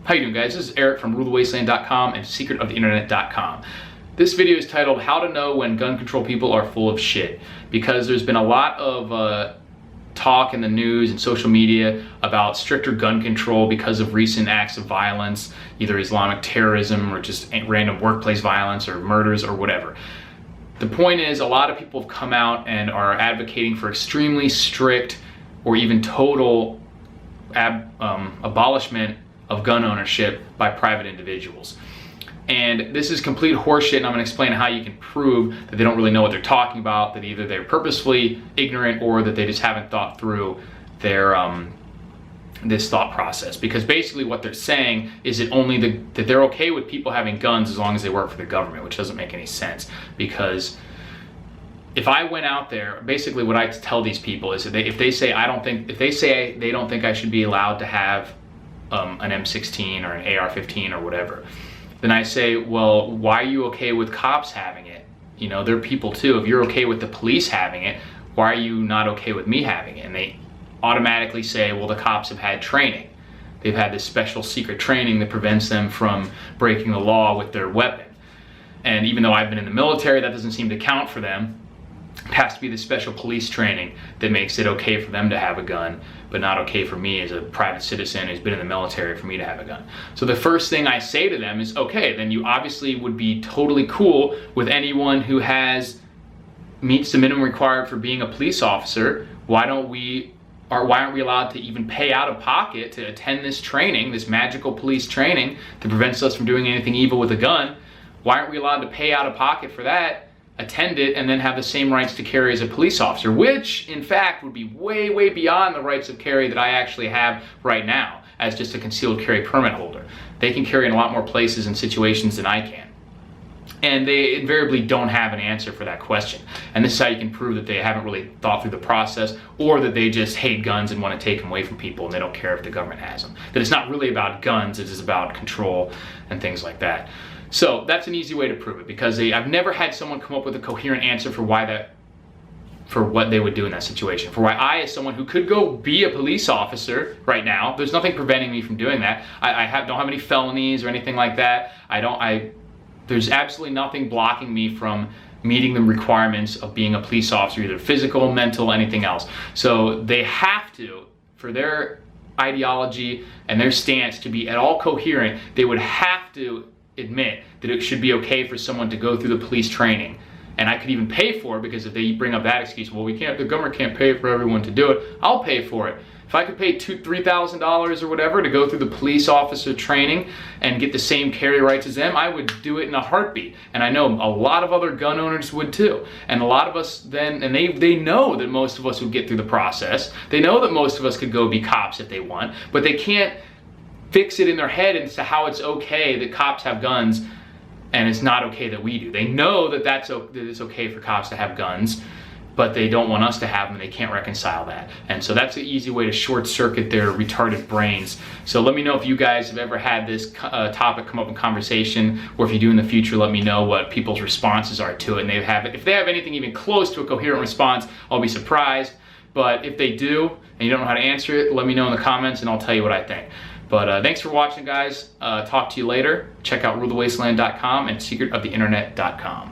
How you doing, guys? This is Eric from RuleTheWasteland.com and SecretOfTheInternet.com. This video is titled How to Know When Gun Control People Are Full of Shit, because there's been a lot of talk in the news and social media about stricter gun control because of recent acts of violence, either Islamic terrorism or just random workplace violence or murders or whatever. The point is, a lot of people have come out and are advocating for extremely strict or even total abolishment of gun ownership by private individuals. And this is complete horseshit, and I'm going to explain how you can prove that they don't really know what they're talking about, that either they're purposefully ignorant or that they just haven't thought through their this thought process. Because basically what they're saying is that they're okay with people having guns as long as they work for the government, which doesn't make any sense. Because if I went out there, basically what I tell these people is that if they say they don't think I should be allowed to have an M16 or an AR-15 or whatever, then I say, well, why are you okay with cops having it? You know, they're people too. If you're okay with the police having it, why are you not okay with me having it? And they automatically say, well, the cops have had training. They've had this special secret training that prevents them from breaking the law with their weapon. And even though I've been in the military, that doesn't seem to count for them. It has to be the special police training that makes it okay for them to have a gun, but not okay for me as a private citizen who's been in the military for me to have a gun. So the first thing I say to them is, okay, then you obviously would be totally cool with anyone who meets the minimum required for being a police officer. Why aren't we allowed to even pay out of pocket to attend this training, this magical police training that prevents us from doing anything evil with a gun? Why aren't we allowed to pay out of pocket for that, attend it, and then have the same rights to carry as a police officer, which in fact would be way, way beyond the rights of carry that I actually have right now as just a concealed carry permit holder. They can carry in a lot more places and situations than I can. And they invariably don't have an answer for that question. And this is how you can prove that they haven't really thought through the process, or that they just hate guns and want to take them away from people and they don't care if the government has them. That it's not really about guns, it is about control and things like that. So that's an easy way to prove it, because I've never had someone come up with a coherent answer for what they would do in that situation. For why I, as someone who could go be a police officer right now, there's nothing preventing me from doing that. I don't have any felonies or anything like that. There's absolutely nothing blocking me from meeting the requirements of being a police officer, either physical, mental, anything else. So they have to, for their ideology and their stance to be at all coherent, they would have to admit that it should be okay for someone to go through the police training. And I could even pay for it, because if they bring up that excuse, well, the government can't pay for everyone to do it, I'll pay for it. If I could pay $3,000 or whatever to go through the police officer training and get the same carry rights as them, I would do it in a heartbeat. And I know a lot of other gun owners would too. And a lot of us then, and they know that most of us would get through the process. They know that most of us could go be cops if they want, but they can't fix it in their head as to how it's okay that cops have guns and it's not okay that we do. They know that it's okay for cops to have guns, but they don't want us to have them, and they can't reconcile that. And so that's an easy way to short circuit their retarded brains. So let me know if you guys have ever had this topic come up in conversation, or if you do in the future, let me know what people's responses are to it. And if they have anything even close to a coherent response, I'll be surprised. But if they do, and you don't know how to answer it, let me know in the comments and I'll tell you what I think. But thanks for watching, guys. Talk to you later. Check out RuleTheWasteland.com and SecretOfTheInternet.com.